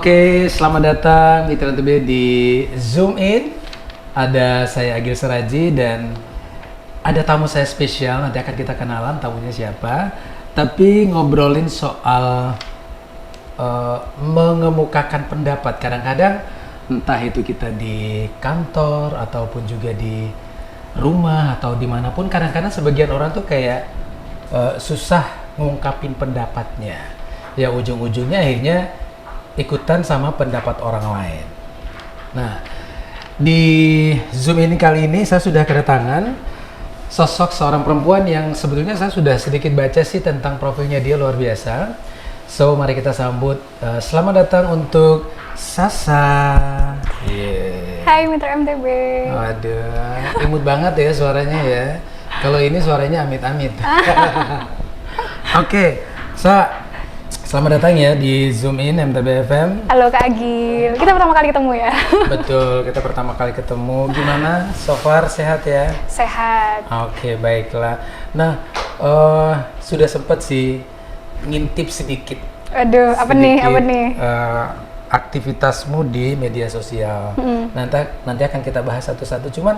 Oke, selamat datang Mitra TB di Zoom In. Ada saya Agil Seraji dan ada tamu saya spesial. Nanti akan kita kenalan tamunya siapa. Tapi ngobrolin soal mengemukakan pendapat. Kadang-kadang entah itu kita di kantor ataupun juga di rumah atau dimanapun. Kadang-kadang sebagian orang tuh kayak susah ngungkapin pendapatnya. Ya ujung-ujungnya akhirnya ikutan sama pendapat orang lain. Nah, di Zoom ini kali ini saya sudah kedatangan sosok seorang perempuan yang sebetulnya saya sudah sedikit baca sih tentang profilnya, dia luar biasa. So, mari kita sambut. Selamat datang untuk Sasa. Yeah. Hai Mitra MTB. Waduh, imut banget ya suaranya ya. Kalau ini suaranya amit-amit. Oke, selamat datang ya di Zoom In MTB FM. Halo Kak Agil, kita pertama kali ketemu ya? Betul, kita pertama kali ketemu. Gimana? So far sehat ya? Sehat. Oke, baiklah. Nah, sudah sempat sih ngintip sedikit. Aduh, apa nih? Aktivitasmu di media sosial. Nanti akan kita bahas satu-satu. Cuman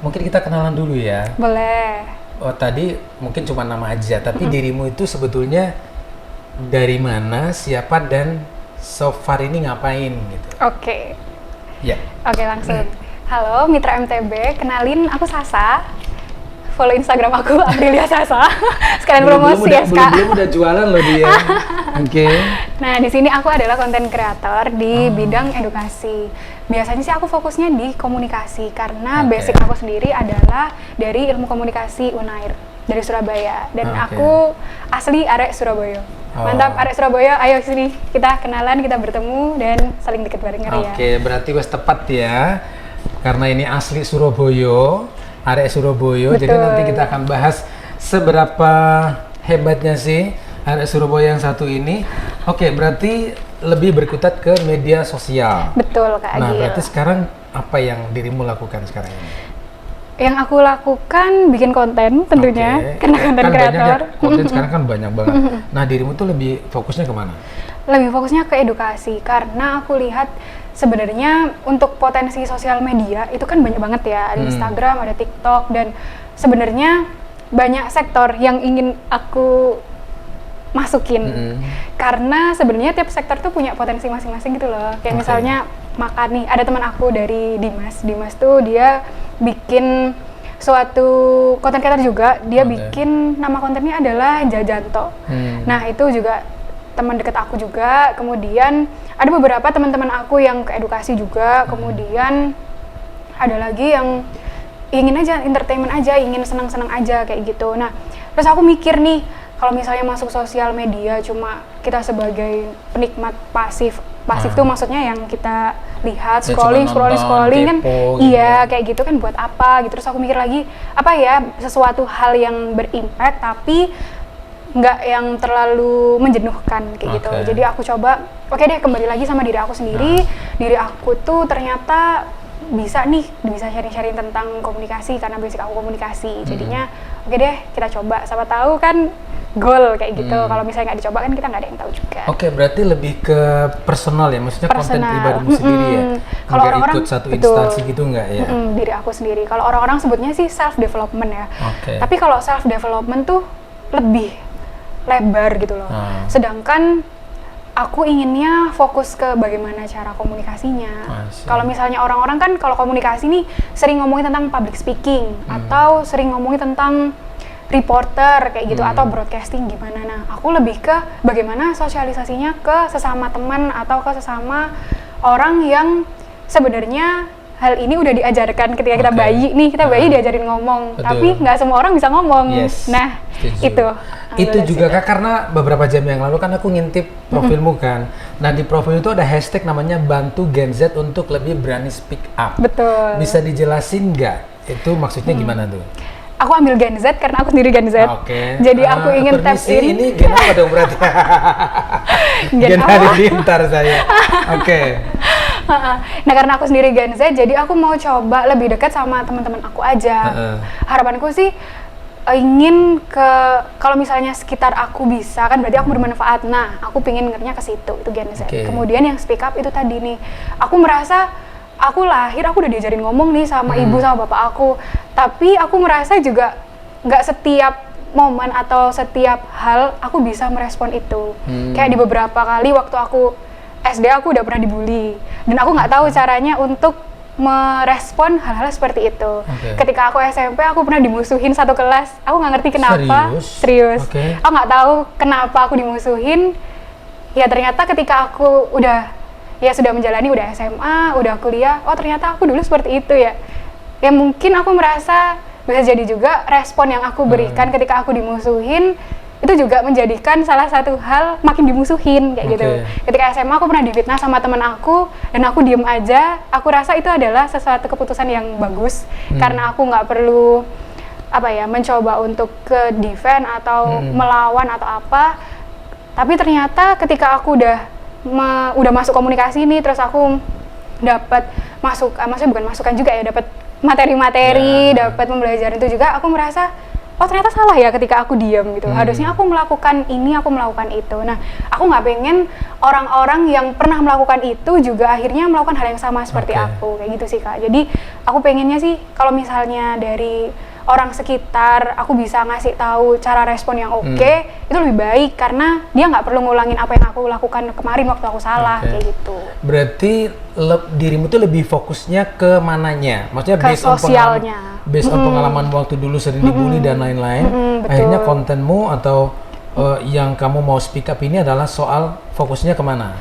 mungkin kita kenalan dulu ya. Boleh. Oh, tadi mungkin cuma nama aja, tapi dirimu itu sebetulnya dari mana, siapa, dan so far ini ngapain gitu. Oke. Ya. Oke, langsung. Halo Mitra MTB, kenalin aku Sasa. Follow Instagram aku Aprilia Sasa. Sekalian promosi ya, Kak. Belum udah jualan loh dia. Oke. Nah, di sini aku adalah konten kreator di bidang edukasi. Biasanya sih aku fokusnya di komunikasi karena basic aku sendiri adalah dari ilmu komunikasi Unair dari Surabaya dan aku asli arek Surabaya. Mantap, arek Surabaya, ayo sini kita kenalan, kita bertemu dan saling deket bareng ya. Oke, berarti wes tepat ya. Karena ini asli Surabaya, arek Surabaya. Jadi nanti kita akan bahas seberapa hebatnya sih arek Surabaya yang satu ini. Oke, berarti lebih berkutat ke media sosial. Betul, Kak Agil. Nah, berarti sekarang apa yang dirimu lakukan sekarang ini? Yang aku lakukan bikin konten tentunya, karena konten kreator. Konten sekarang kan banyak banget. Nah, dirimu tuh lebih fokusnya kemana? Lebih fokusnya ke edukasi, karena aku lihat sebenarnya untuk potensi sosial media itu kan banyak banget ya. Ada Instagram, ada TikTok, dan sebenarnya banyak sektor yang ingin aku masukin. Karena sebenarnya tiap sektor tuh punya potensi masing-masing gitu loh. Kayak misalnya makan nih, ada teman aku dari Dimas tuh dia bikin suatu konten kreator juga, dia bikin nama kontennya adalah Jajanto. Nah, itu juga teman dekat aku juga. Kemudian ada beberapa teman-teman aku yang ke edukasi juga. Kemudian ada lagi yang ingin aja entertainment aja, ingin senang-senang aja kayak gitu. Nah, terus aku mikir nih, kalau misalnya masuk sosial media cuma kita sebagai penikmat pasif tuh maksudnya yang kita lihat scrolling kan kepo, iya kayak gitu kan buat apa gitu. Terus aku mikir lagi apa ya sesuatu hal yang berimpact tapi nggak yang terlalu menjenuhkan kayak gitu. Jadi aku coba deh kembali lagi sama diri aku sendiri. Diri aku tuh ternyata bisa sharing-sharing tentang komunikasi karena basic aku komunikasi. Jadinya deh kita coba, siapa tahu kan goal kayak gitu. Kalau misalnya nggak dicoba kan kita nggak ada yang tahu juga. Oke, berarti lebih ke personal ya, maksudnya konten pribadimu sendiri ya. Kalau orang-orang ikut satu instansi gitu nggak ya? Diri aku sendiri. Kalau orang-orang sebutnya sih self development ya. Tapi kalau self development tuh lebih lebar gitu loh. Sedangkan aku inginnya fokus ke bagaimana cara komunikasinya. Kalau misalnya orang-orang kan kalau komunikasi nih sering ngomongin tentang public speaking atau sering ngomongin tentang reporter kayak gitu atau broadcasting gimana. Nah, aku lebih ke bagaimana sosialisasinya ke sesama teman atau ke sesama orang yang sebenarnya hal ini udah diajarkan ketika kita bayi nih, kita bayi diajarin ngomong, tapi nggak semua orang bisa ngomong. Nah, itu juga Kak, karena beberapa jam yang lalu kan aku ngintip profilmu kan. Nah, di profil itu ada hashtag namanya bantu Gen Z untuk lebih berani speak up. Betul. Bisa dijelasin nggak? Itu maksudnya gimana tuh? Aku ambil Gen Z karena aku sendiri Gen Z. Jadi aku ingin tap in. Ini Gen apa dong berarti? Gen Halilintar saya. Nah, karena aku sendiri Gen Z, jadi aku mau coba lebih dekat sama teman-teman aku aja. Harapanku sih ingin ke, kalau misalnya sekitar aku bisa kan berarti aku bermanfaat. Nah, aku pingin ngernya ke situ, itu Gen Z. Kemudian yang speak up itu tadi nih, aku merasa aku lahir aku udah diajarin ngomong nih sama ibu sama bapak aku, tapi aku merasa juga nggak setiap momen atau setiap hal aku bisa merespon itu. Kayak di beberapa kali waktu aku SD aku udah pernah dibully dan aku nggak tahu caranya untuk merespon hal-hal seperti itu. Ketika aku SMP aku pernah dimusuhin satu kelas, aku nggak ngerti kenapa. Serius. Aku nggak tahu kenapa aku dimusuhin. Ya ternyata ketika aku udah sudah menjalani, udah SMA, udah kuliah, oh ternyata aku dulu seperti itu ya. Ya mungkin aku merasa bisa jadi juga respon yang aku berikan ketika aku dimusuhin itu juga menjadikan salah satu hal makin dimusuhin kayak gitu. Ketika SMA aku pernah difitnah sama teman aku dan aku diem aja, aku rasa itu adalah sesuatu keputusan yang bagus karena aku nggak perlu mencoba untuk ke defend atau melawan atau apa. Tapi ternyata ketika aku udah masuk komunikasi ini, terus aku dapat maksudnya bukan masukan juga ya, dapat materi-materi, dapat pembelajaran itu juga, aku merasa oh ternyata salah ya ketika aku diam gitu. Harusnya aku melakukan ini, aku melakukan itu. Nah, aku nggak pengen orang-orang yang pernah melakukan itu juga akhirnya melakukan hal yang sama seperti aku, kayak gitu sih Kak. Jadi aku pengennya sih kalau misalnya dari orang sekitar aku bisa ngasih tahu cara respon yang itu lebih baik karena dia nggak perlu ngulangin apa yang aku lakukan kemarin waktu aku salah kayak gitu. Berarti dirimu tuh lebih fokusnya ke mananya? Maksudnya ke sosialnya. Based on pengalaman waktu dulu sering dibully dan lain-lain, akhirnya kontenmu atau yang kamu mau speak up ini adalah soal fokusnya kemana?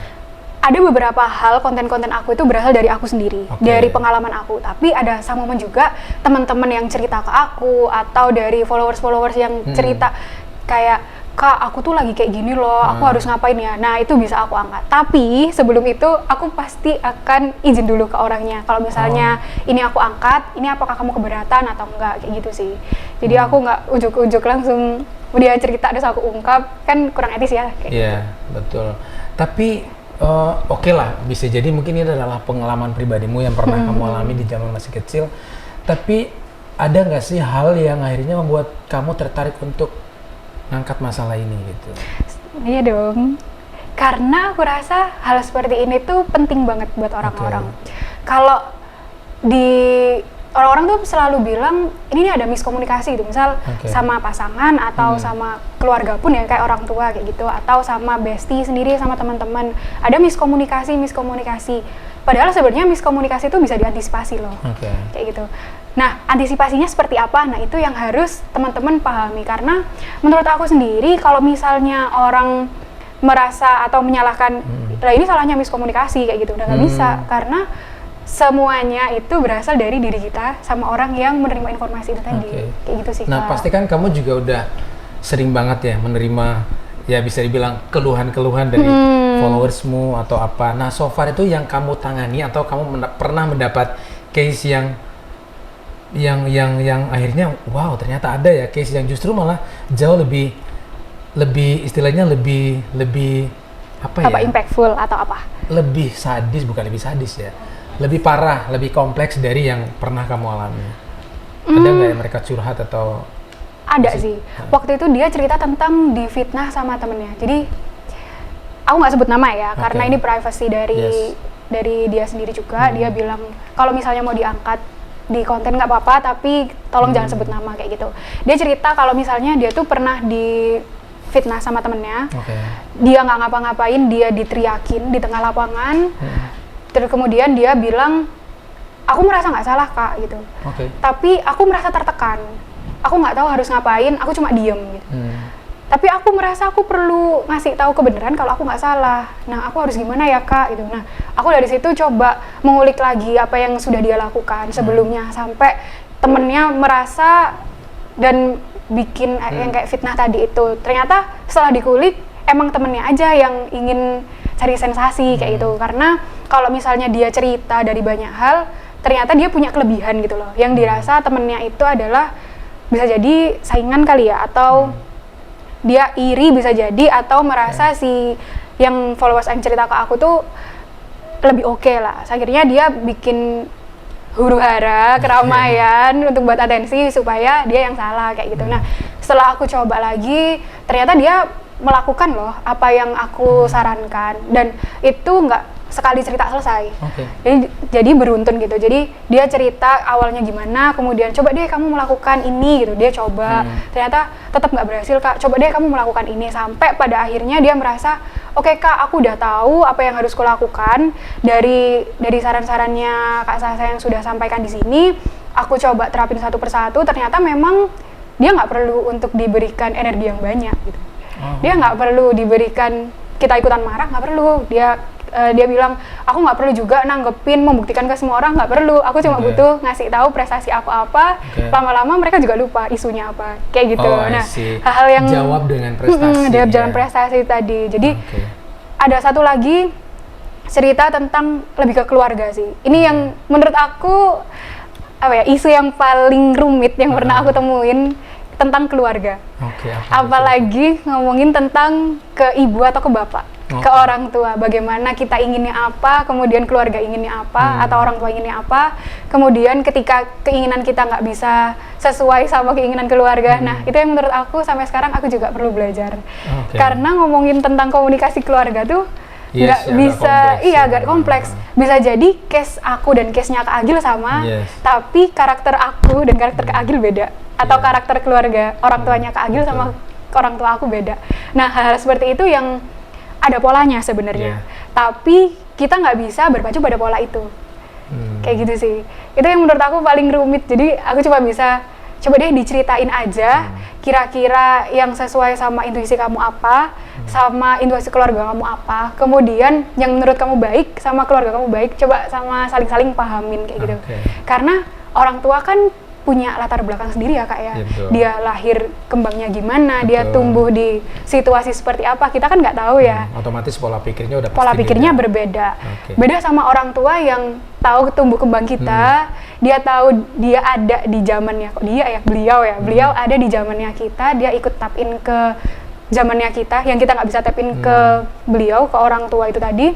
Ada beberapa hal konten-konten aku itu berasal dari aku sendiri, dari pengalaman aku. Tapi ada sama momen juga teman-teman yang cerita ke aku atau dari followers-followers yang cerita kayak, Kak, aku tuh lagi kayak gini loh, aku harus ngapain ya? Nah, itu bisa aku angkat. Tapi sebelum itu aku pasti akan izin dulu ke orangnya. Kalau misalnya ini aku angkat, ini apakah kamu keberatan atau enggak, kayak gitu sih. Jadi aku nggak ujuk-ujuk langsung dia cerita terus aku ungkap, kan kurang etis ya. Iya, betul. Tapi oke lah, bisa jadi mungkin ini adalah pengalaman pribadimu yang pernah kamu alami di zaman masih kecil. Tapi ada nggak sih hal yang akhirnya membuat kamu tertarik untuk ngangkat masalah ini gitu? Iya dong, karena aku rasa hal seperti ini tuh penting banget buat orang-orang. Kalau di orang-orang tuh selalu bilang ini ada miskomunikasi gitu, misal sama pasangan atau sama keluarga pun ya, kayak orang tua kayak gitu, atau sama bestie sendiri sama teman-teman ada miskomunikasi. Padahal sebenarnya miskomunikasi itu bisa diantisipasi loh, kayak gitu. Nah, antisipasinya seperti apa? Nah, itu yang harus teman-teman pahami karena menurut aku sendiri kalau misalnya orang merasa atau menyalahkan, lah ini salahnya miskomunikasi kayak gitu, udah nggak bisa karena semuanya itu berasal dari diri kita sama orang yang menerima informasi itu tadi, kayak gitu sih. Nah, pasti kan kamu juga udah sering banget ya menerima, ya bisa dibilang keluhan-keluhan dari followersmu atau apa. Nah, so far itu yang kamu tangani atau kamu pernah mendapat case yang akhirnya wow ternyata ada ya case yang justru malah jauh lebih istilahnya lebih apa ya? Impactful atau apa? Lebih sadis, bukan lebih sadis ya. Lebih parah, lebih kompleks dari yang pernah kamu alami. Ada nggak yang mereka curhat atau? Ada sih. Waktu itu dia cerita tentang difitnah sama temennya. Jadi aku nggak sebut nama ya, karena ini privacy dari dia sendiri juga. Dia bilang kalau misalnya mau diangkat di konten nggak apa-apa, tapi tolong jangan sebut nama kayak gitu. Dia cerita kalau misalnya dia tuh pernah difitnah sama temennya. Dia nggak ngapa-ngapain, dia diteriakin di tengah lapangan. Terus kemudian dia bilang, aku merasa nggak salah Kak gitu, tapi aku merasa tertekan, aku nggak tahu harus ngapain, aku cuma diem gitu. Tapi aku merasa aku perlu ngasih tahu kebenaran kalau aku nggak salah. Nah, aku harus gimana ya Kak gitu. Nah, aku dari situ coba mengulik lagi apa yang sudah dia lakukan sebelumnya sampai temennya merasa dan bikin yang kayak fitnah tadi itu. Ternyata setelah dikulik emang temennya aja yang ingin cari sensasi kayak gitu, karena kalau misalnya dia cerita dari banyak hal ternyata dia punya kelebihan gitu loh yang dirasa temennya itu adalah bisa jadi saingan kali ya, atau dia iri bisa jadi, atau merasa si yang followers yang cerita ke aku tuh lebih oke lah. Akhirnya dia bikin huru-hara, keramaian untuk buat atensi supaya dia yang salah kayak gitu. Nah, setelah aku coba lagi, ternyata dia melakukan loh apa yang aku sarankan, dan itu nggak sekali cerita selesai. Jadi beruntun gitu. Jadi dia cerita awalnya gimana, kemudian coba deh kamu melakukan ini gitu. Dia coba, ternyata tetap nggak berhasil Kak. Coba deh kamu melakukan ini, sampai pada akhirnya dia merasa, oke Kak, aku udah tahu apa yang harus kulakukan dari saran-sarannya Kak Sasa yang sudah sampaikan di sini. Aku coba terapin satu persatu. Ternyata memang dia nggak perlu untuk diberikan energi yang banyak gitu. Dia nggak perlu diberikan kita ikutan marah, nggak perlu. Dia bilang, aku nggak perlu juga nanggepin, membuktikan ke semua orang, nggak perlu. Aku cuma butuh ngasih tahu prestasi aku apa. Lama-lama mereka juga lupa isunya apa, kayak gitu. Nah, hal-hal yang jawab dengan prestasi. Jawab dengan prestasi tadi. Jadi ada satu lagi cerita tentang lebih ke keluarga sih. Ini yang menurut aku isu yang paling rumit yang pernah aku temuin tentang keluarga. Apalagi ngomongin tentang ke ibu atau ke bapak. Ke orang tua, bagaimana kita inginnya apa, kemudian keluarga inginnya apa, atau orang tua inginnya apa, kemudian ketika keinginan kita nggak bisa sesuai sama keinginan keluarga, nah itu yang menurut aku sampai sekarang aku juga perlu belajar. Karena ngomongin tentang komunikasi keluarga tuh nggak bisa, agak kompleks. Bisa jadi case aku dan case-nya Kak Agil sama, tapi karakter aku dan karakter Kak Agil beda, atau karakter keluarga orang tuanya Kak Agil sama orang tua aku beda. Nah, hal-hal seperti itu yang ada polanya sebenarnya, tapi kita nggak bisa berpacu pada pola itu. Kayak gitu sih. Itu yang menurut aku paling rumit. Jadi aku coba deh diceritain aja kira-kira yang sesuai sama intuisi kamu apa, sama intuisi keluarga kamu apa. Kemudian yang menurut kamu baik sama keluarga kamu baik, coba sama saling-saling pahamin kayak gitu. Karena orang tua kan punya latar belakang sendiri ya Kak ya. Dia lahir kembangnya gimana, dia tumbuh di situasi seperti apa, kita kan nggak tahu ya. Otomatis pola pikirnya udah pola pikirnya berbeda. Beda sama orang tua yang tahu tumbuh kembang kita, dia tahu dia ada di zamannya, beliau ada di zamannya kita, dia ikut tap in ke zamannya kita, yang kita nggak bisa tap in ke beliau, ke orang tua itu tadi.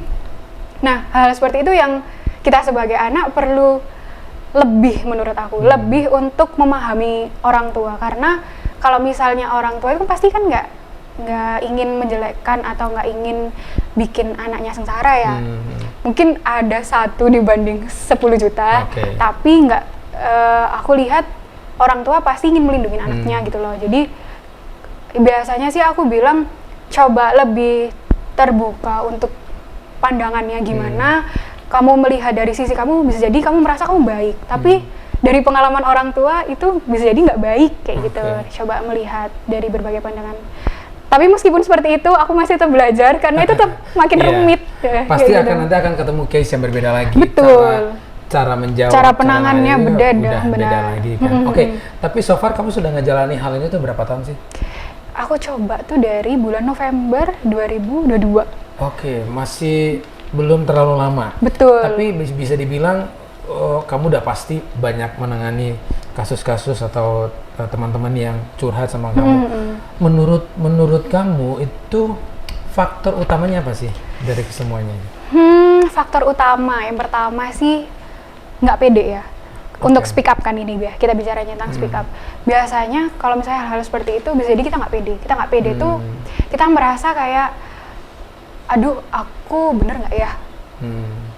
Nah, hal seperti itu yang kita sebagai anak perlu lebih, menurut aku lebih untuk memahami orang tua, karena kalau misalnya orang tua itu pasti kan nggak ingin menjelekkan atau nggak ingin bikin anaknya sengsara ya. Mungkin ada 1 dibanding 10 juta, tapi aku lihat orang tua pasti ingin melindungi anaknya gitu loh. Jadi biasanya sih aku bilang coba lebih terbuka untuk pandangannya gimana. Kamu melihat dari sisi kamu, bisa jadi kamu merasa kamu baik, tapi dari pengalaman orang tua itu bisa jadi nggak baik kayak gitu. Coba melihat dari berbagai pandangan. Tapi meskipun seperti itu, aku masih tetap belajar karena itu tetap makin rumit. Pasti nanti akan ketemu case yang berbeda lagi. Betul. Cara menjawab, cara penangannya beda lagi kan. Tapi so far kamu sudah ngejalani hal ini tuh berapa tahun sih? Aku coba tuh dari bulan November 2022. Masih belum terlalu lama. Betul. Tapi bisa dibilang kamu udah pasti banyak menangani kasus-kasus atau teman-teman yang curhat sama kamu. Menurut kamu itu faktor utamanya apa sih dari kesemuanya? Faktor utama yang pertama sih nggak pede ya. Untuk speak up kan ini kita bicaranya tentang speak up. Biasanya kalau misalnya hal-hal seperti itu bisa jadi kita nggak pede. Kita nggak pede tuh kita merasa kayak, aduh aku bener nggak ya?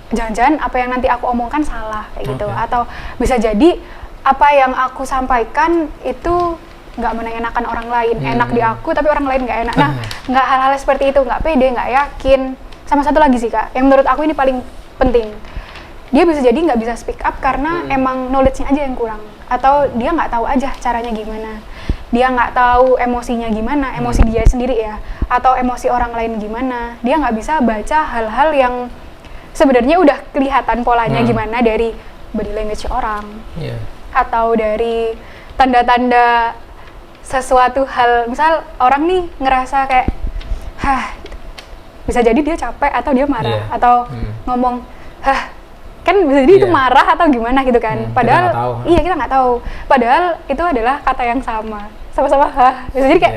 Jangan-jangan apa yang nanti aku omongkan salah kayak gitu. Atau bisa jadi apa yang aku sampaikan itu nggak mengenakan orang lain, enak di aku tapi orang lain nggak enak. Nah, nggak hal-hal seperti itu, nggak pede, nggak yakin. Sama satu lagi sih Kak, yang menurut aku ini paling penting. Dia bisa jadi nggak bisa speak up karena emang knowledge-nya aja yang kurang, atau dia nggak tahu aja caranya gimana. Dia nggak tahu emosinya gimana, emosi dia sendiri ya, atau emosi orang lain gimana. Dia nggak bisa baca hal-hal yang sebenarnya udah kelihatan polanya gimana dari body language orang, atau dari tanda-tanda sesuatu hal. Misal orang nih ngerasa kayak, bisa jadi dia capek atau dia marah, atau ngomong, kan bisa jadi itu marah atau gimana gitu kan. Padahal kita nggak tahu. Padahal itu adalah kata yang sama-sama bisa jadi kayak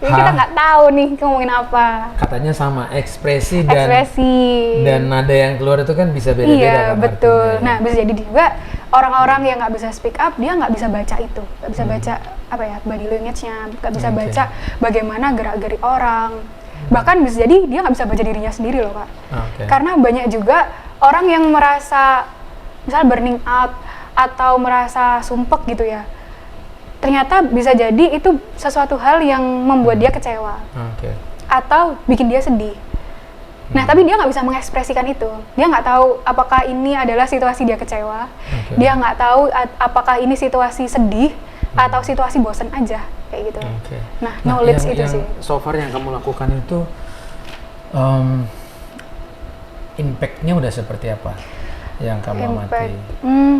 Jadi kita nggak tahu nih ngomongin apa. Katanya sama ekspresi dan nada yang keluar itu kan bisa beda-beda. Iya, kan betul. artinya. Nah, bisa jadi juga orang-orang yang nggak bisa speak up, dia nggak bisa baca itu, nggak bisa baca apa ya, body language-nya, nggak bisa baca bagaimana gerak-gerik orang. Bahkan bisa jadi dia nggak bisa baca dirinya sendiri loh, Kak. Karena banyak juga orang yang merasa misal burning out atau merasa sumpek gitu ya. Ternyata bisa jadi itu sesuatu hal yang membuat dia kecewa atau bikin dia sedih. Nah, tapi dia nggak bisa mengekspresikan itu. Dia nggak tahu apakah ini adalah situasi dia kecewa. Dia nggak tahu apakah ini situasi sedih atau situasi bosan aja kayak gitu. Nah, knowledge itu sih. So far yang kamu lakukan itu impact-nya udah seperti apa yang kamu amati?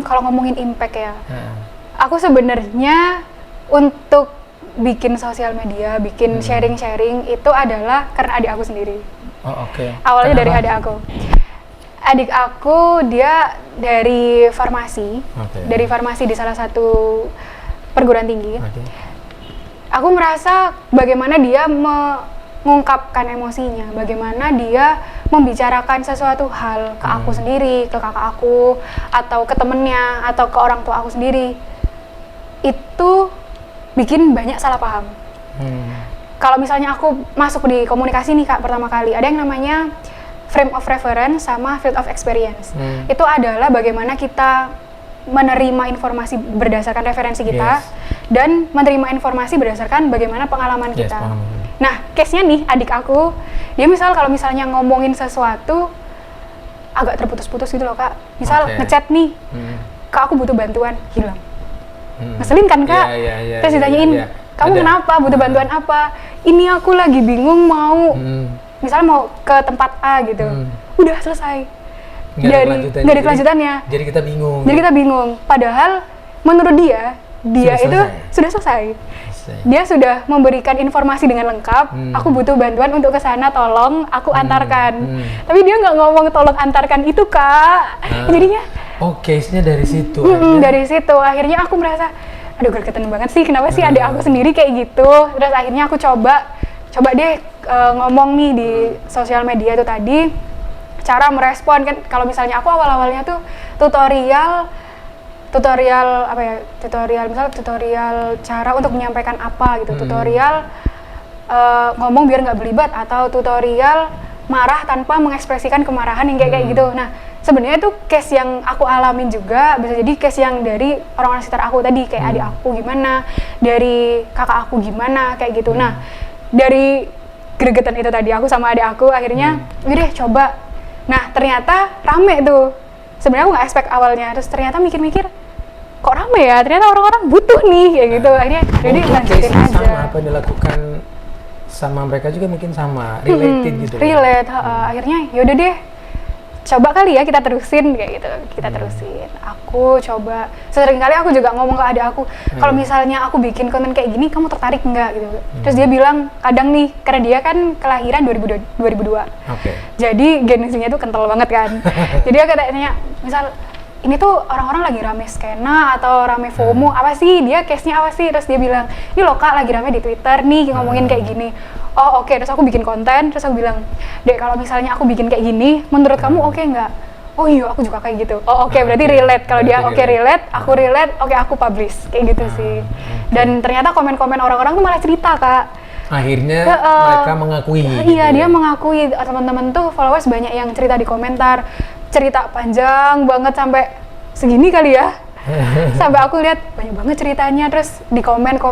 Kalau ngomongin impact ya, aku sebenarnya untuk bikin sosial media, bikin sharing-sharing itu adalah karena adik aku sendiri. Awalnya dari adik aku. Adik aku dia dari farmasi, di salah satu perguruan tinggi. Aku merasa bagaimana dia mengungkapkan emosinya, bagaimana dia membicarakan sesuatu hal ke aku sendiri, ke kakak aku, atau ke temennya, atau ke orang tua aku sendiri. Itu bikin banyak salah paham. Kalau misalnya aku masuk di komunikasi nih Kak, pertama kali ada yang namanya frame of reference sama field of experience. Itu adalah bagaimana kita menerima informasi berdasarkan referensi kita dan menerima informasi berdasarkan bagaimana pengalaman kita. Nah, case-nya nih adik aku, dia kalau misalnya ngomongin sesuatu agak terputus-putus gitu loh Kak. Misal ngechat nih, Kak aku butuh bantuan, hilang. Ngeselin kan Kak? Terus ditanyain, kamu kenapa? Butuh bantuan apa? Ini aku lagi bingung mau, misalnya mau ke tempat A gitu. Udah selesai. Nggak ada kelanjutannya. Jadi kita bingung. Padahal menurut dia itu sudah selesai. Dia sudah memberikan informasi dengan lengkap. Aku butuh bantuan untuk ke sana, tolong aku antarkan. Tapi dia nggak ngomong tolong antarkan itu Kak. Jadinya case-nya dari situ. Dari situ akhirnya aku merasa aduh gregetan banget sih, kenapa sih adik aku sendiri kayak gitu. Terus akhirnya aku coba deh ngomong nih di sosial media itu tadi, cara merespon kan. Kalau misalnya aku awal-awalnya tuh tutorial cara untuk menyampaikan apa gitu, tutorial ngomong biar nggak berlibat, atau tutorial marah tanpa mengekspresikan kemarahan yang kayak gitu. Nah, sebenarnya itu case yang aku alamin juga, bisa jadi case yang dari orang-orang sekitar aku tadi, kayak adik aku gimana, dari kakak aku gimana, kayak gitu. Nah, dari gregetan itu tadi aku sama adik aku akhirnya, deh coba. Nah, ternyata rame tuh. Sebenarnya aku nggak expect awalnya, terus ternyata mikir-mikir, kok rame ya? Ternyata orang-orang butuh nih, kayak gitu. Akhirnya, jadi lanjutin aja. Sama apa yang dilakukan sama mereka juga mungkin sama, related gitu. Akhirnya yaudah deh, coba kali ya kita terusin kayak gitu. Terusin. Aku coba, seringkali aku juga ngomong ke adik aku, kalau misalnya aku bikin konten kayak gini, kamu tertarik nggak gitu. Terus dia bilang, kadang nih, karena dia kan kelahiran 2002. Jadi generasinya tuh kental banget kan. Jadi dia katanya, misal ini tuh orang-orang lagi rame skena atau rame FOMO, apa sih, dia case-nya apa sih, terus dia bilang, ini loh Kak lagi rame di Twitter nih, ngomongin kayak gini. Terus aku bikin konten, terus aku bilang, Dek kalau misalnya aku bikin kayak gini, menurut kamu oke nggak? Oh iya, aku juga kayak gitu. Berarti relate, kalau dia relate, aku relate, aku publish, kayak gitu sih. Dan ternyata komen-komen orang-orang tuh malah cerita Kak. Akhirnya mereka mengakui. Dia mengakui, teman-teman tuh followers banyak yang cerita di komentar, cerita panjang banget sampai segini kali ya. Sampai aku lihat banyak banget ceritanya, terus di komen,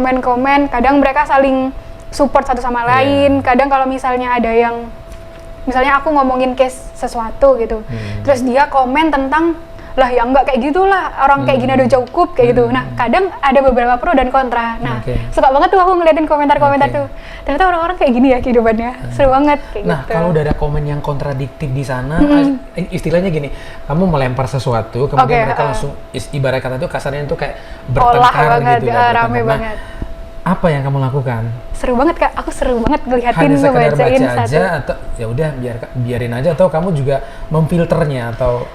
kadang mereka saling support satu sama lain. Kadang kalau misalnya ada yang, misalnya aku ngomongin case sesuatu gitu, terus dia komen tentang, lah ya enggak kayak gitulah, orang kayak gini udah cukup kayak gitu. Nah, kadang ada beberapa pro dan kontra. Nah, suka banget tuh aku ngeliatin komentar-komentar tuh. Ternyata orang-orang kayak gini ya kehidupannya. Seru banget kayak gitu. Nah, kalau udah ada komen yang kontradiktif di sana, istilahnya gini, kamu melempar sesuatu, kemudian mereka langsung ibarat kata itu kasarnya itu kayak bertengkar gitu ya. Rame banget. Apa yang kamu lakukan? Seru banget Kak, aku seru banget ngeliatin, ngebacain baca aja atau ya udah biarin aja, atau kamu juga memfilternya, atau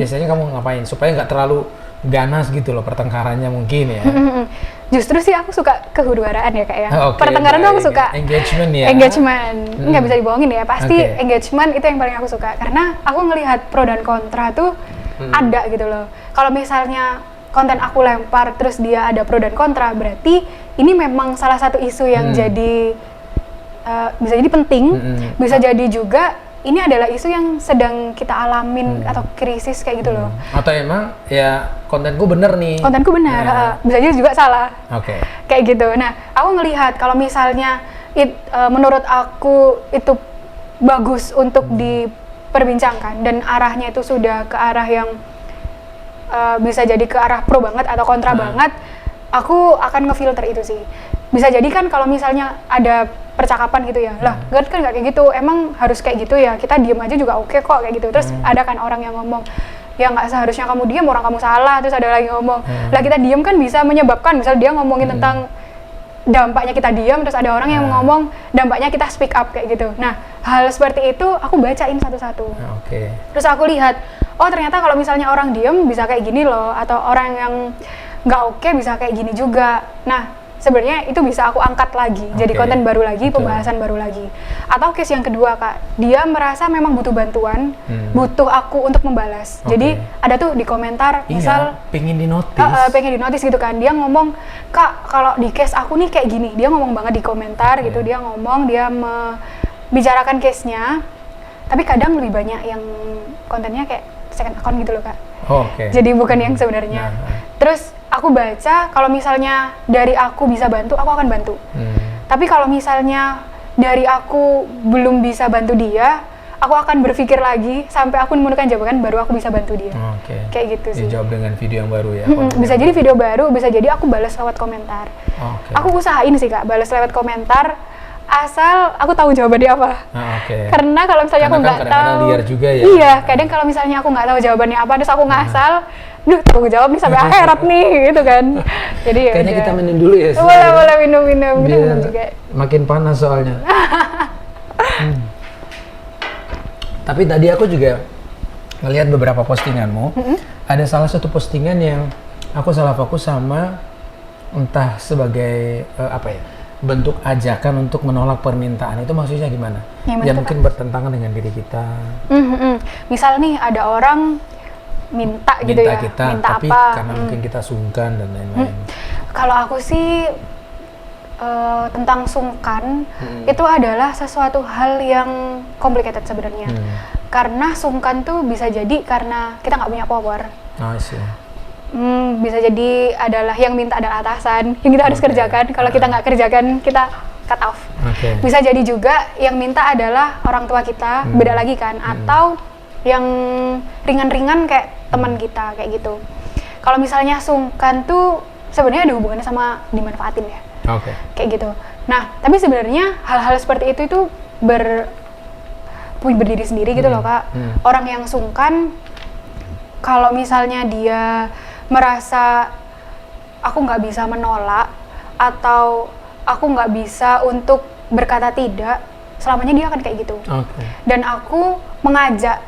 biasanya kamu ngapain supaya nggak terlalu ganas gitu loh pertengkarannya mungkin ya? Justru sih aku suka kehuru-haraan ya Kak ya. Oke, Pertengkaran tuh aku baik. suka. Engagement ya. Engagement. Nggak bisa dibohongin ya. Pasti Oke. engagement itu yang paling aku suka. Karena aku ngelihat pro dan kontra tuh ada gitu loh. Kalau misalnya konten aku lempar terus dia ada pro dan kontra, berarti ini memang salah satu isu yang jadi bisa jadi penting, bisa jadi juga ini adalah isu yang sedang kita alamin atau krisis kayak gitu loh. Atau emang ya kontenku bener nih. Kontenku benar, bisa jadi juga salah. Oke. Kayak gitu. Nah, aku ngelihat kalau misalnya menurut aku itu bagus untuk diperbincangkan dan arahnya itu sudah ke arah yang bisa jadi ke arah pro banget atau kontra banget, aku akan ngefilter itu sih. Bisa jadi kan kalau misalnya ada percakapan gitu ya, lah GERD kan nggak kayak gitu, emang harus kayak gitu ya, kita diem aja juga oke kok kayak gitu. Terus ada kan orang yang ngomong, ya nggak seharusnya kamu diem, orang kamu salah. Terus ada lagi ngomong, lah kita diem kan bisa menyebabkan, misal dia ngomongin tentang dampaknya kita diam, terus ada orang yang ngomong dampaknya kita speak up kayak gitu. Nah, hal seperti itu aku bacain satu-satu. Oke. Terus aku lihat, oh ternyata kalau misalnya orang diem bisa kayak gini loh, atau orang yang nggak oke bisa kayak gini juga. Nah, sebenarnya itu bisa aku angkat lagi, jadi konten baru lagi, pembahasan baru lagi. Atau case yang kedua Kak, dia merasa memang butuh bantuan, butuh aku untuk membalas. Jadi ada tuh di komentar, misal pengen dinotis. pengen dinotis gitu kan, dia ngomong, Kak kalau di case aku nih kayak gini, dia ngomong banget di komentar gitu, dia ngomong, dia membicarakan case-nya, tapi kadang lebih banyak yang kontennya kayak second account gitu loh Kak. Jadi bukan yang sebenarnya. Terus aku baca, kalau misalnya dari aku bisa bantu, aku akan bantu. Tapi kalau misalnya dari aku belum bisa bantu dia, aku akan berpikir lagi sampai aku menemukan jawaban, baru aku bisa bantu dia. Kayak gitu sih. Dijawab dengan video yang baru ya. Bisa jadi video baru, bisa jadi aku balas lewat komentar. Aku usahain sih Kak, balas lewat komentar, asal aku tahu jawabannya apa. Karena kalau misalnya aku nggak tahu, liar juga ya. Iya, kadang kalau misalnya aku nggak tahu jawabannya apa, terus aku ngasal, duh tanggung jawab nih sampai akhirat nih, gitu kan. Jadi ya kayaknya kita minum dulu ya. Boleh minum biar juga. Makin panas soalnya. Tapi tadi aku juga ngelihat beberapa postinganmu. Ada salah satu postingan yang aku salah fokus sama, entah sebagai bentuk ajakan untuk menolak permintaan, itu maksudnya gimana? Ya mungkin bertentangan dengan diri kita. Misal nih ada orang minta gitu ya, minta tapi apa? Karena mungkin kita sungkan dan lain-lain. Kalau aku sih tentang sungkan itu adalah sesuatu hal yang complicated sebenarnya. Karena sungkan tuh bisa jadi karena kita nggak punya power. Bisa jadi adalah yang minta adalah atasan, yang kita harus kerjakan. Kalau kita nggak kerjakan, kita cut off. Bisa jadi juga yang minta adalah orang tua kita, beda lagi kan. Atau yang ringan-ringan kayak teman kita, kayak gitu. Kalau misalnya sungkan tuh sebenarnya ada hubungannya sama dimanfaatin ya. Kayak gitu. Nah, tapi sebenarnya hal-hal seperti itu berdiri sendiri gitu loh Kak. Orang yang sungkan, kalau misalnya dia merasa aku nggak bisa menolak atau aku nggak bisa untuk berkata tidak, selamanya dia akan kayak gitu. Dan aku mengajak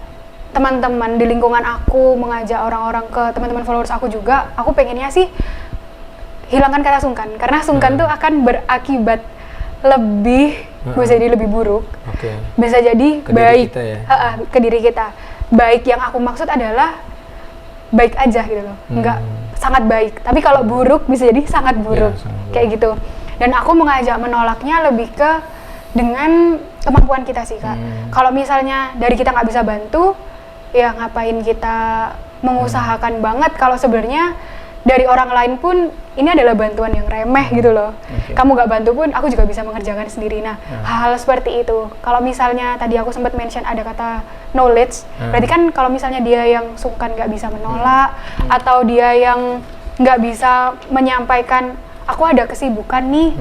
teman-teman di lingkungan aku, mengajak orang-orang ke teman-teman followers aku juga, aku pengennya sih hilangkan kata sungkan, karena sungkan tuh akan berakibat lebih bisa jadi lebih buruk, bisa jadi ke baik diri kita ya? Ke diri kita. Baik yang aku maksud adalah baik aja gitu loh, nggak sangat baik, tapi kalau buruk bisa jadi sangat buruk, kayak gitu. Dan aku mengajak menolaknya lebih ke dengan kemampuan kita sih Kak. Kalau misalnya dari kita nggak bisa bantu, ya ngapain kita mengusahakan banget kalau sebenarnya dari orang lain pun ini adalah bantuan yang remeh gitu loh. Kamu nggak bantu pun aku juga bisa mengerjakan sendiri. Nah, hal-hal seperti itu. Kalau misalnya tadi aku sempat mention ada kata knowledge, berarti kan kalau misalnya dia yang sungkan nggak bisa menolak, atau dia yang nggak bisa menyampaikan, aku ada kesibukan nih,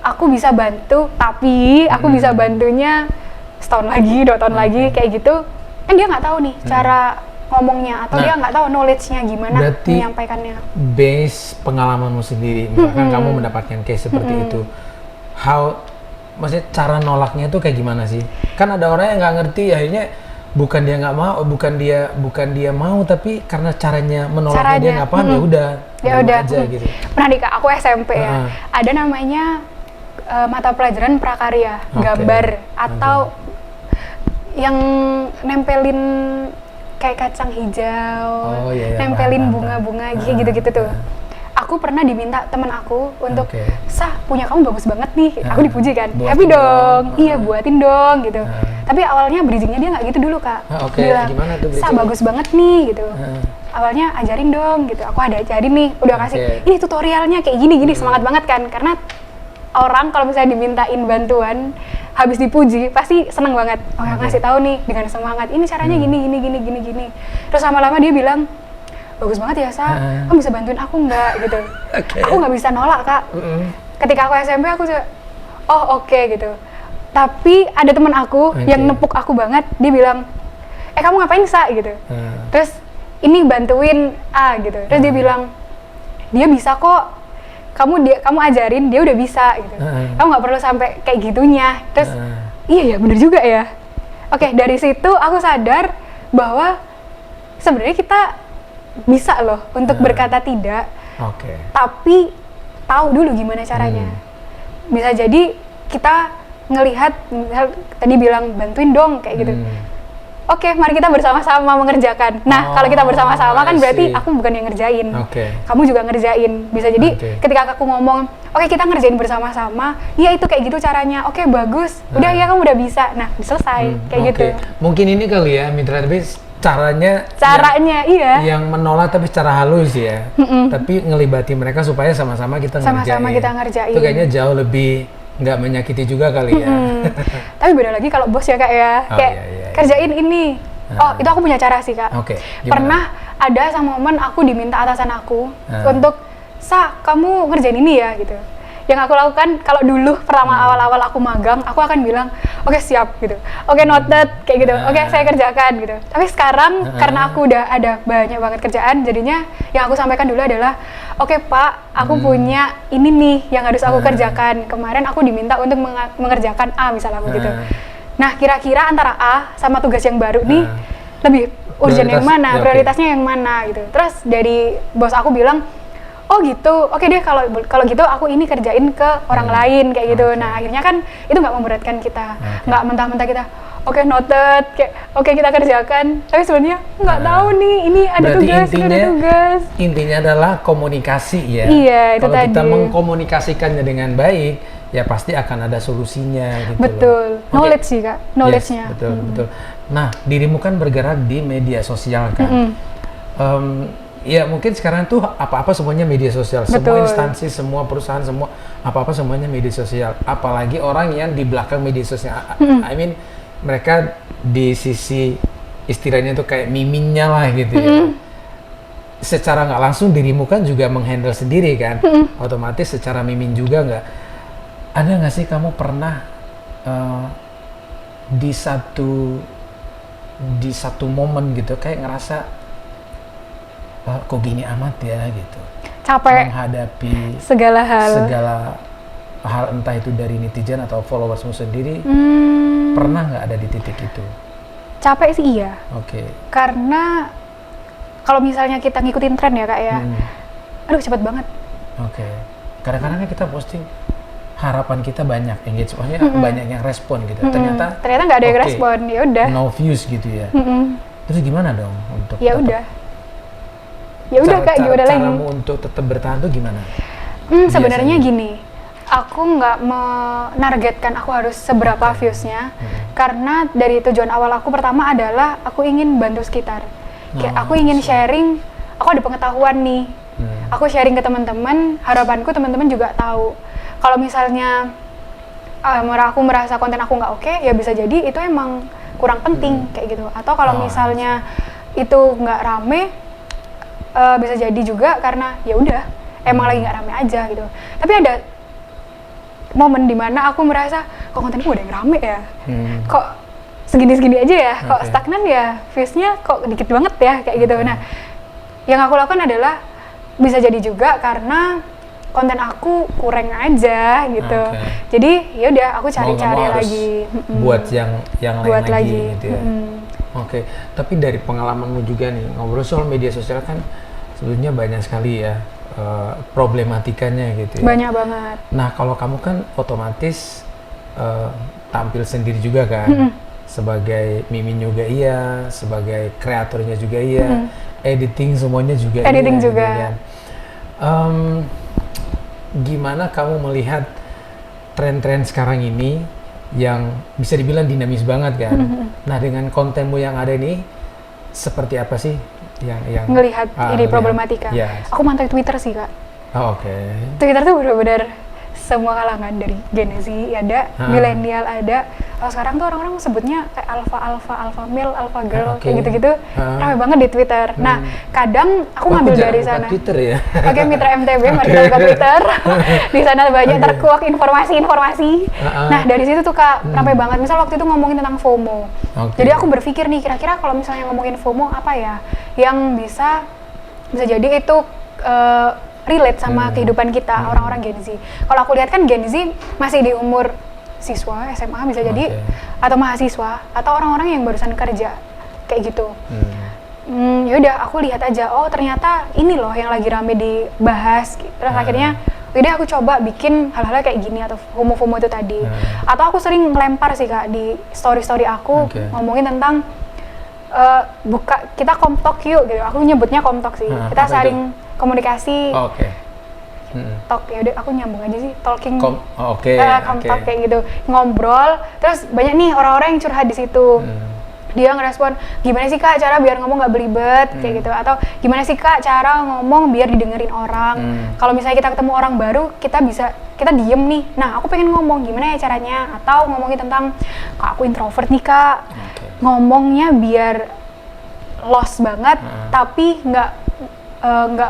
aku bisa bantu, tapi aku bisa bantunya setahun lagi, 2 tahun lagi, kayak gitu. Kan dia nggak tahu nih cara ngomongnya, atau dia nggak tahu knowledge-nya gimana menyampaikannya. Base pengalamanmu sendiri, misalkan kamu mendapatkan case seperti itu, maksudnya cara nolaknya itu kayak gimana sih? Kan ada orang yang nggak ngerti, akhirnya bukan dia nggak mau, bukan dia mau, tapi karena caranya menolaknya dia nggak paham, ya udah aja gitu. Pernah nih Kak, aku SMP ya, ada namanya mata pelajaran prakarya, gambar atau yang nempelin kayak kacang hijau, nempelin bunga-bunga gitu-gitu tuh. Aku pernah diminta temen aku untuk, Sah, punya kamu bagus banget nih. Aku dipuji kan, happy dong, iya buatin dong gitu. Tapi awalnya bridgingnya dia nggak gitu dulu Kak. Bilang, Sah bagus banget nih gitu. Awalnya ajarin dong gitu, aku ada ajarin nih, udah kasih, ini tutorialnya kayak gini-gini, semangat banget kan. Karena orang kalau misalnya dimintain bantuan, habis dipuji, pasti seneng banget. Oh yang ngasih tahu nih dengan semangat, ini caranya gini. Terus lama-lama dia bilang, bagus banget ya Sa, kamu bisa bantuin aku nggak gitu. Aku nggak bisa nolak Kak. Ketika aku SMP aku juga, gitu. Tapi ada teman aku yang nepuk aku banget, dia bilang, kamu ngapain Sa gitu. Terus ini bantuin A gitu. Terus dia bilang, dia bisa kok, kamu ajarin dia udah bisa gitu. Kamu nggak perlu sampai kayak gitunya. Terus iya ya bener juga ya. Dari situ aku sadar bahwa sebenarnya kita bisa loh untuk berkata tidak, tapi tahu dulu gimana caranya. Bisa jadi kita ngelihat, misal tadi bilang bantuin dong kayak gitu. Mari kita bersama-sama mengerjakan. Nah, kalau kita bersama-sama kan berarti aku bukan yang ngerjain, kamu juga ngerjain. Bisa jadi ketika aku ngomong, kita ngerjain bersama-sama, iya itu kayak gitu caranya, bagus, udah ya kamu udah bisa, nah selesai, kayak gitu. Mungkin ini kali ya, Mitra, tapi caranya yang menolak tapi secara halus ya, tapi ngelibati mereka supaya sama-sama kita ngerjain. Itu kayaknya jauh lebih nggak menyakiti juga kali ya. Tapi beda lagi kalau bos ya Kak ya, kerjain ini. Itu aku punya cara sih Kak. Pernah ada sama momen aku diminta atasan aku untuk, Sa, kamu ngerjain ini ya gitu. Yang aku lakukan kalau dulu pertama awal-awal aku magang, aku akan bilang, siap gitu, noted kayak gitu, saya kerjakan gitu. Tapi sekarang karena aku udah ada banyak banget kerjaan, jadinya yang aku sampaikan dulu adalah, Pak, aku punya ini nih yang harus aku kerjakan. Kemarin aku diminta untuk mengerjakan A misalnya gitu. Nah kira-kira antara A sama tugas yang baru nih lebih urgent yang mana, prioritasnya yang mana gitu. Terus dari bos aku bilang, gitu, deh kalau gitu aku ini kerjain ke orang lain kayak gitu. Nah akhirnya kan itu nggak memberatkan kita, nggak mentah-mentah kita noted kayak kita kerjakan, tapi sebenarnya nggak tahu nih ini ada tugas. Intinya adalah komunikasi ya. Iya, itu kalau tadi. Kita mengkomunikasikannya dengan baik, ya pasti akan ada solusinya gitu. Betul. Knowledge sih Kak, knowledge-nya. Yes, betul. Nah, dirimu kan bergerak di media sosial kan. Ya mungkin sekarang tuh apa-apa semuanya media sosial. Semua instansi, semua perusahaan, semua apa-apa semuanya media sosial. Apalagi orang yang di belakang media sosial. I mean, mereka di sisi istilahnya tuh kayak miminnya lah gitu ya. Secara nggak langsung dirimu kan juga menghandle sendiri kan. Otomatis secara mimin juga nggak. Ada nggak sih kamu pernah di satu momen gitu kayak ngerasa kok gini amat ya gitu, capek menghadapi segala hal entah itu dari netizen atau followersmu sendiri, pernah nggak ada di titik itu? Capek sih iya. Karena kalau misalnya kita ngikutin tren ya Kak ya, aduh cepet banget. Kadang-kadang kita posting harapan kita banyak engagement-nya, banyak yang respon gitu. Ternyata nggak ada yang respon, ya udah. No views gitu ya. Terus gimana dong untuk ya udah Kak, gimana lagi? Caramu untuk tetap bertahan tuh gimana? Sebenarnya gini, aku nggak menargetkan aku harus seberapa viewsnya, karena dari tujuan awal aku pertama adalah aku ingin bantu sekitar. Kayak aku ingin sharing, aku ada pengetahuan nih, aku sharing ke teman-teman, harapanku teman-teman juga tahu. Kalau misalnya aku merasa konten aku nggak oke, ya bisa jadi itu emang kurang penting kayak gitu. Atau kalau misalnya itu nggak rame, bisa jadi juga karena ya udah emang lagi nggak rame aja gitu. Tapi ada momen dimana aku merasa kok kontenku udah yang rame ya, kok segini-segini aja ya, kok stagnan ya, viewsnya kok dikit banget ya kayak gitu. Nah yang aku lakukan adalah bisa jadi juga karena konten aku kurang aja gitu. Jadi ya udah aku cari-cari lagi. Buat yang lain lagi gitu ya. Oke, tapi dari pengalamanmu juga nih, ngobrol soal media sosial kan sebetulnya banyak sekali ya problematikanya gitu ya. Banyak banget. Nah, kalau kamu kan otomatis tampil sendiri juga kan, sebagai mimin juga iya, sebagai kreatornya juga iya, editing semuanya juga Editing iya, juga. gitu kan. Gimana kamu melihat tren-tren sekarang ini yang bisa dibilang dinamis banget kan? Nah, dengan kontenmu yang ada ini, seperti apa sih yang Ngelihat ini ngelihat? problematika. Yes. Aku mantau Twitter sih Kak. Oh, oke. Twitter tuh benar-benar semua kalangan, dari Gen Z ada, milenial ada. Kalau sekarang tuh orang-orang sebutnya kayak alpha male, alpha girl, kayak gitu-gitu. Ramai banget di Twitter. Nah, kadang aku ngambil dari sana. Twitter ya. Oke, Mitra MTB, mari kita buka Twitter. Di sana banyak terkuak informasi-informasi. Nah, dari situ tuh Kak, ramai banget. Misal waktu itu ngomongin tentang FOMO. Jadi aku berpikir nih, kira-kira kalau misalnya ngomongin FOMO apa ya yang bisa jadi itu relate sama kehidupan kita, orang-orang Gen Z. Kalau aku lihat kan Gen Z masih di umur siswa, SMA bisa jadi, atau mahasiswa, atau orang-orang yang barusan kerja, kayak gitu. Yaudah, aku lihat aja, oh ternyata ini loh yang lagi rame dibahas. Terus akhirnya, yaudah aku coba bikin hal-hal kayak gini, atau FOMO-FOMO itu tadi. Atau aku sering ngelempar sih Kak, di story-story aku, ngomongin tentang, kita komtok yuk, gitu. Aku nyebutnya komtok sih, kita saling komunikasi. Talk, ya udah aku nyambung aja sih, talking, komtok kayak gitu, ngobrol. Terus banyak nih orang-orang yang curhat di situ. Dia ngerespon, gimana sih Kak cara biar ngomong nggak belibet kayak gitu, atau gimana sih Kak cara ngomong biar didengerin orang. Kalau misalnya kita ketemu orang baru, kita diem nih, nah aku pengen ngomong gimana ya caranya, atau ngomongin tentang, Kak aku introvert nih Kak, ngomongnya biar lost banget tapi nggak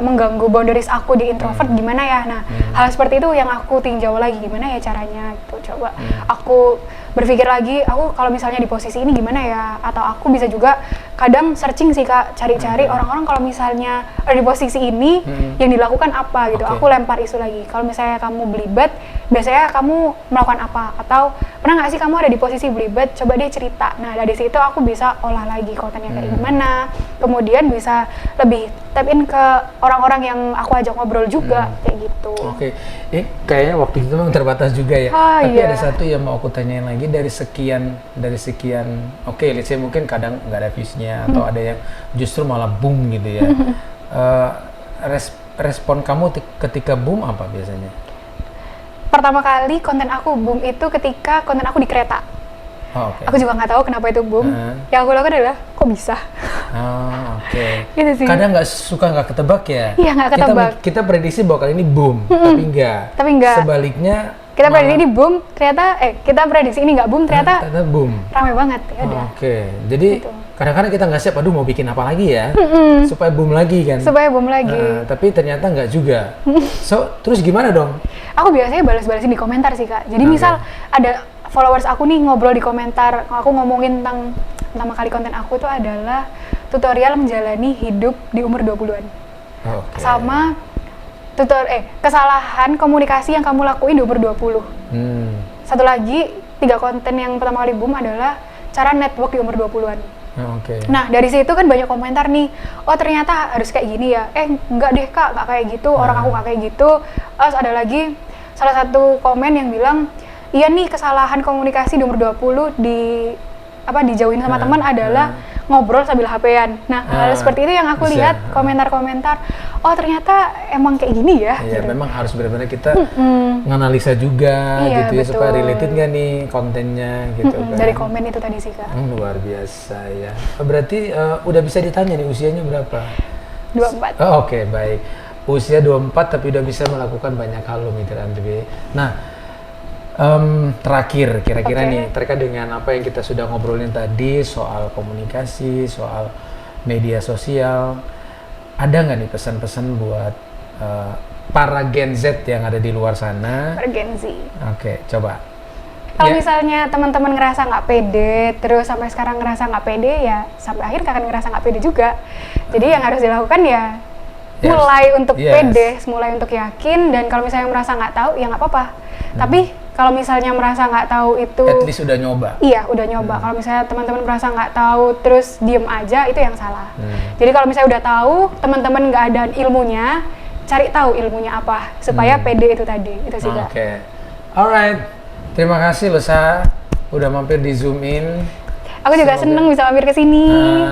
mengganggu boundaries aku di introvert, gimana ya. Nah, hal seperti itu yang aku tinjau lagi, gimana ya caranya gitu. Coba aku berpikir lagi, aku kalau misalnya di posisi ini gimana ya, atau aku bisa juga kadang searching sih Kak, cari-cari orang-orang kalau misalnya ada di posisi ini yang dilakukan apa gitu. Aku lempar isu lagi, kalau misalnya kamu belibet biasanya kamu melakukan apa, atau pernah nggak sih kamu ada di posisi belibet, coba dia cerita. Nah, dari situ aku bisa olah lagi kontennya kayak gimana, kemudian bisa lebih tap in ke orang-orang yang aku ajak ngobrol juga, kayak gitu. Kayaknya waktu itu memang terbatas juga ya. Tapi ada satu yang mau aku tanyain lagi, dari sekian let's say mungkin kadang nggak ada views-nya, atau ada yang justru malah boom gitu ya. Respon kamu ketika boom apa biasanya? Pertama kali konten aku boom itu ketika konten aku di kereta. Aku juga nggak tahu kenapa itu boom. Yang aku lakukan adalah, kok bisa? Gitu sih. Kadang nggak ketebak ya? Iya, nggak ketebak. Kita prediksi bahwa kali ini boom, tapi enggak. Sebaliknya, kita prediksi ini boom, ternyata kita prediksi ini nggak boom, ternyata boom. Ramai banget. Ya udah. Jadi kadang-kadang kita nggak siap, aduh mau bikin apa lagi ya, supaya boom lagi kan? Supaya boom lagi. Tapi ternyata nggak juga. Terus gimana dong? Aku biasanya balas-balasin di komentar sih Kak. Jadi misal ada followers aku nih ngobrol di komentar, aku ngomongin tentang pertama kali konten aku tuh adalah tutorial menjalani hidup di umur 20-an. Sama kesalahan komunikasi yang kamu lakuin di umur 20. Satu lagi, 3 konten yang pertama kali boom adalah cara network di umur 20-an. Nah, dari situ kan banyak komentar nih, oh ternyata harus kayak gini ya, enggak deh Kak, nggak kayak gitu, orang aku nggak kayak gitu. Terus ada lagi salah satu komen yang bilang, iya nih kesalahan komunikasi di umur 20 dijauhin sama teman adalah ngobrol sambil HP-an. Nah, hal seperti itu yang aku lihat komentar-komentar, oh ternyata emang kayak gini ya. Iya, memang harus benar-benar kita nganalisa juga gitu ya, supaya related nggak nih kontennya gitu kan. Dari komen itu tadi sih Kak. Luar biasa ya. Berarti udah bisa ditanya nih usianya berapa? 24. Oke, baik. Usia 24 tapi udah bisa melakukan banyak hal loh Mitra MTB. Nah, terakhir kira-kira nih terkait dengan apa yang kita sudah ngobrolin tadi soal komunikasi, soal media sosial, ada nggak nih pesan-pesan buat para Gen Z yang ada di luar sana? Para Gen Z. Coba. Kalau misalnya teman-teman ngerasa nggak pede, terus sampai sekarang ngerasa nggak pede, ya sampai akhir akan ngerasa nggak pede juga. Jadi yang harus dilakukan ya mulai untuk pede, mulai untuk yakin, dan kalau misalnya merasa nggak tahu ya nggak apa-apa. Tapi kalau misalnya merasa nggak tahu itu, At least udah nyoba. iya udah nyoba. Kalau misalnya teman-teman merasa nggak tahu terus diem aja, itu yang salah. Jadi kalau misalnya udah tahu, teman-teman nggak ada ilmunya, cari tahu ilmunya apa supaya pede itu tadi. Itu sih Kak. Oke. Alright. Terima kasih Lesa udah mampir di Zoom In. Aku juga seneng bisa mampir ke sini.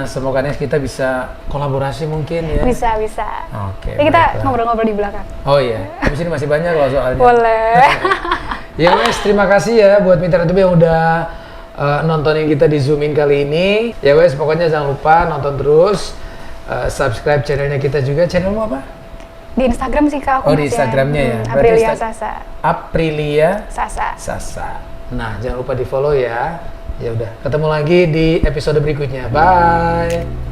Semoga kita bisa kolaborasi mungkin ya. Bisa. Oke. Jadi kita baiklah. ngobrol-ngobrol di belakang. Oh iya, di sini masih banyak loh soalnya. Boleh. Ya guys, terima kasih ya buat Mitra YouTube yang udah nontonin kita di Zoom In kali ini. Ya guys, pokoknya jangan lupa nonton terus, subscribe channelnya kita juga. Channelmu apa? Di Instagram sih Kak. Oh di Instagramnya ya. Berarti Aprilia Sasa. Aprilia Sasa. Sasa. Nah jangan lupa di follow ya. Ya udah, ketemu lagi di episode berikutnya. Bye.